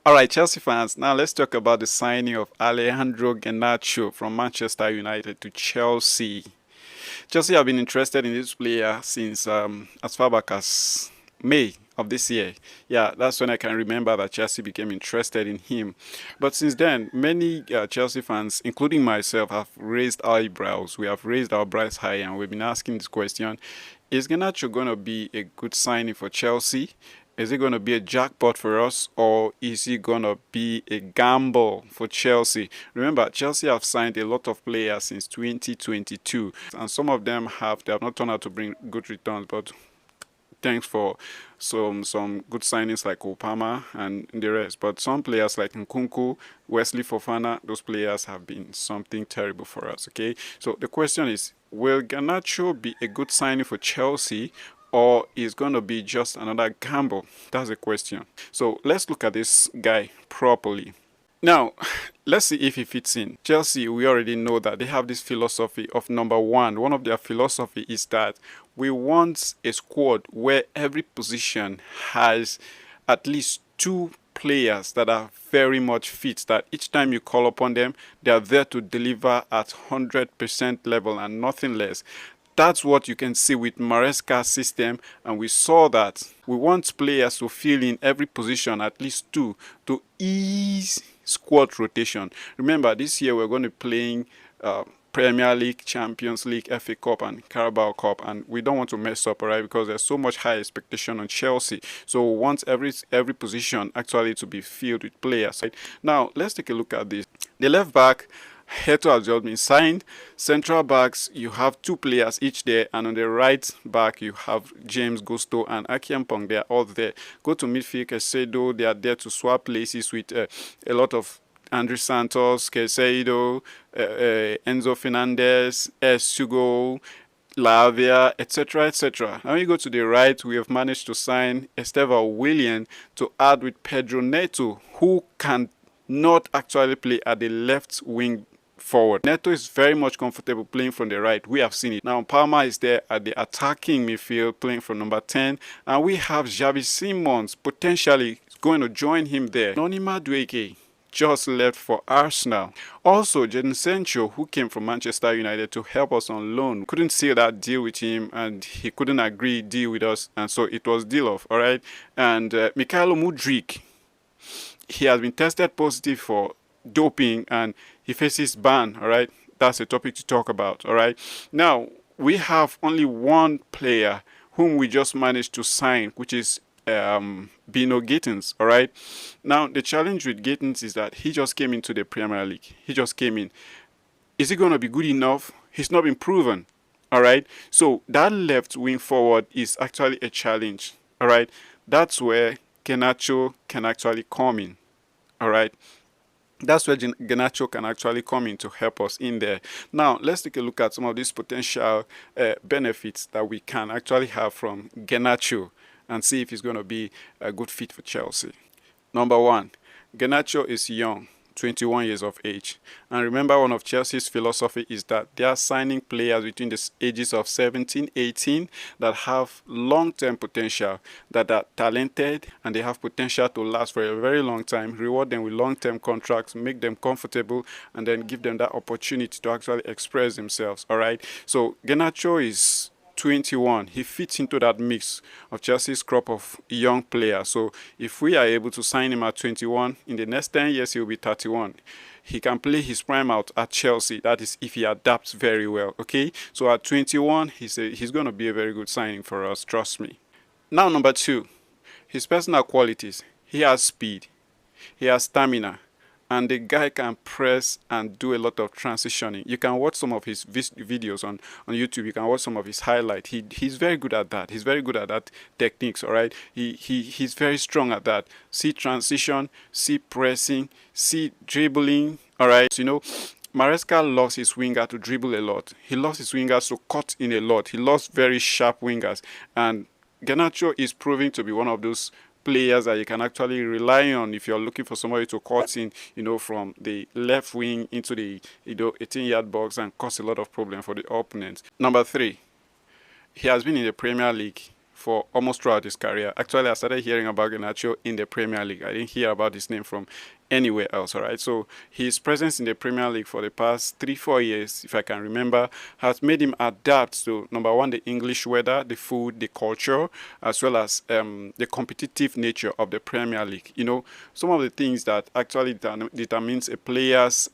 All right, Chelsea fans, now let's talk about the signing of Alejandro Gernacho from Manchester United to Chelsea. Chelsea have been interested in this player since as far back as May of this year. Yeah, that's when I can remember that Chelsea became interested in him. But since then, many Chelsea fans, including myself, have raised eyebrows. We have raised our brows high and we've been asking this question. Is Gernacho going to be a good signing for Chelsea? Is it going to be a jackpot for us, or is it going to be a gamble for Chelsea? Remember, Chelsea have signed a lot of players since 2022, and some of them they have not turned out to bring good returns, but thanks for some good signings like Opama and the rest. But some players like Nkunku, Wesley Fofana, those players have been something terrible for us, okay? So the question is, will Garnacho be a good signing for Chelsea, or is going to be just another gamble? That's the question. So let's look at this guy properly. Now, let's see if he fits in. Chelsea, we already know that they have this philosophy of number one. One of their philosophy is that we want a squad where every position has at least two players that are very much fit, that each time you call upon them, they are there to deliver at 100% level and nothing less. That's what you can see with Maresca's system, and we saw that. We want players to fill in every position, at least two, to ease squad rotation. Remember, this year we're going to be playing Premier League, Champions League, FA Cup, and Carabao Cup, and we don't want to mess up, alright? Because there's so much high expectation on Chelsea. So we want every position actually to be filled with players. Right? Now let's take a look at this. The left back, Heto has just been signed. Central backs, you have two players each there, and on the right back you have James Gusto and Akiampong. They are all there. Go to midfield, Caicedo, they are there to swap places with a lot of Andres Santos, Caicedo, Enzo Fernandez, Sugo, Lavia, etc., etc. Now you go to the right, we have managed to sign Estevao Willian to add with Pedro Neto, who can not actually play at the left wing forward. Neto is very much comfortable playing from the right. We have seen it. Now Palmer is there at the attacking midfield playing from number 10, and we have Xavi Simons potentially going to join him there. Noni Madueke just left for Arsenal. Also, Gernacho, who came from Manchester United to help us on loan, couldn't seal that deal with him, and he couldn't agree deal with us, and so it was deal off. All right, and Mikhailo Mudryk, he has been tested positive for doping and he faces ban. All right, that's a topic to talk about. All right, now we have only one player whom we just managed to sign, which is Bino Gittins. All right, now the challenge with Gittins is that he just came into the Premier League. He just came in. Is he going to be good enough? He's not been proven. All right, so that left wing forward is actually a challenge. All right, that's where Gernacho can actually come in. All right, that's where Gernacho can actually come in to help us in there. Now let's take a look at some of these potential benefits that we can actually have from Gernacho and see if he's going to be a good fit for Chelsea. Number one, Gernacho is young, 21 years of age. And remember, one of Chelsea's philosophy is that they are signing players between the ages of 17, 18 that have long-term potential, that are talented, and they have potential to last for a very long time. Reward them with long-term contracts, make them comfortable, and then give them that opportunity to actually express themselves. All right. So Gernacho is 21. He fits into that mix of Chelsea's crop of young players. So if we are able to sign him at 21, in the next 10 years he'll be 31. He can play his prime out at Chelsea. That is if he adapts very well. Okay, so at 21 he's going to be a very good signing for us, trust me. Now number two, his personal qualities. He has speed, he has stamina, and the guy can press and do a lot of transitioning. You can watch some of his videos on YouTube. You can watch some of his highlights. He's very good at that. He's very good at that techniques, all right? He's very strong at that. See transition, see pressing, see dribbling, all right? You know, Maresca loves his winger to dribble a lot. He loves his wingers to cut in a lot. He loves very sharp wingers. And Gernacho is proving to be one of those players that you can actually rely on if you're looking for somebody to cut in, you know, from the left wing into the 18-yard box and cause a lot of problem for the opponent. Number three, he has been in the Premier League for almost throughout his career. Actually, I started hearing about Gernacho in the Premier League. I didn't hear about his name from anywhere else. All right, so his presence in the Premier League for the past 3-4 years, if I can remember, has made him adapt to, number one, the English weather, the food, the culture, as well as the competitive nature of the Premier League. You know, some of the things that actually determines a player's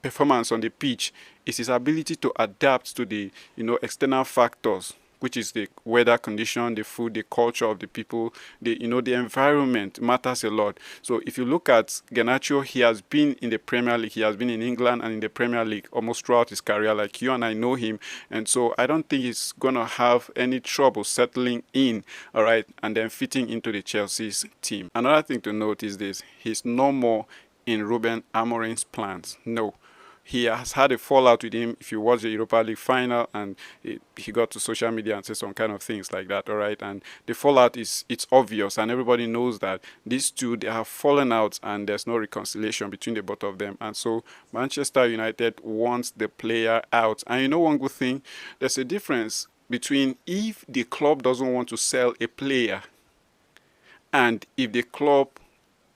performance on the pitch is his ability to adapt to the, you know, external factors, which is the weather condition, the food, the culture of the people, the, you know, the environment matters a lot. So if you look at Gernacho, he has been in the Premier League, he has been in England and in the Premier League almost throughout his career, like you and I know him, and so I don't think he's gonna have any trouble settling in, all right, and then fitting into the Chelsea's team. Another thing to note is this: he's no more in Ruben Amorim's plans. No. He has had a fallout with him. If you watch the Europa League final, and he got to social media and said some kind of things like that, all right? And the fallout it's obvious, and everybody knows that these two, they have fallen out, and there's no reconciliation between the both of them. And so Manchester United wants the player out. And you know one good thing? There's a difference between if the club doesn't want to sell a player and if the club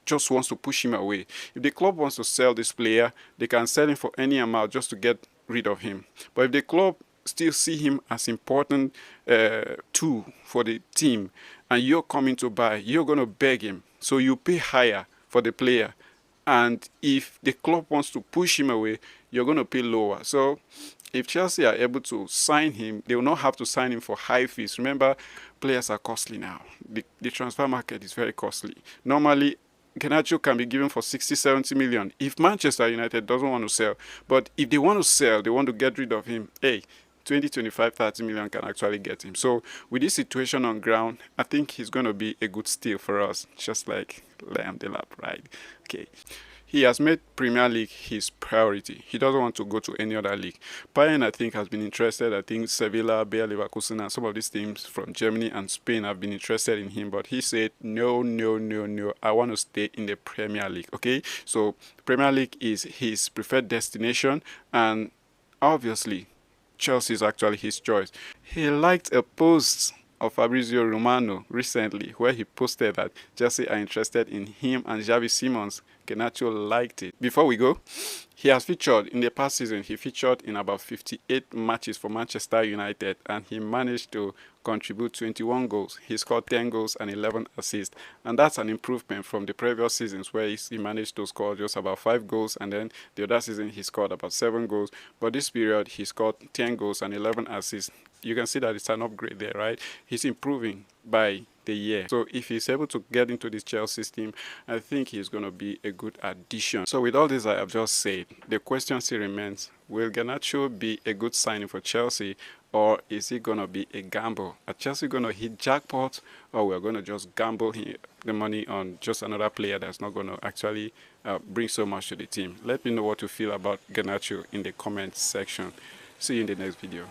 just wants to push him away. If the club wants to sell this player, they can sell him for any amount just to get rid of him. But if the club still see him as important tool for the team, and you're coming to buy, you're going to beg him. So you pay higher for the player. And if the club wants to push him away, you're going to pay lower. So if Chelsea are able to sign him, they will not have to sign him for high fees. Remember, players are costly now. The transfer market is very costly. Normally, Gernacho can be given for 60-70 million if Manchester United doesn't want to sell. But if they want to sell, they want to get rid of him, hey, 20, 25, 30 million can actually get him. So with this situation on ground, I think he's going to be a good steal for us, just like Liam Delap, right? Okay. He has made Premier League his priority. He doesn't want to go to any other league. Bayern, I think, has been interested. I think Sevilla, Bayer Leverkusen, and some of these teams from Germany and Spain have been interested in him. But he said, no, no, no, no. I want to stay in the Premier League. Okay? So Premier League is his preferred destination. And obviously, Chelsea is actually his choice. He liked a post of Fabrizio Romano recently where he posted that Chelsea are interested in him and Xavi Simons. Gernacho liked it. Before we go, he has featured in the past season. He featured in about 58 matches for Manchester United, and he managed to contribute 21 goals. He scored 10 goals and 11 assists, and that's an improvement from the previous seasons where he managed to score just about 5 goals, and then the other season he scored about 7 goals. But this period he scored 10 goals and 11 assists. You can see that it's an upgrade there, right? He's improving by the year. So if he's able to get into this Chelsea team, I think he's going to be a good addition. So with all this I have just said, the question still remains, will Gernacho be a good signing for Chelsea, or is it going to be a gamble? Are Chelsea going to hit jackpot, or we're going to just gamble the money on just another player that's not going to actually bring so much to the team? Let me know what you feel about Gernacho in the comments section. See you in the next video.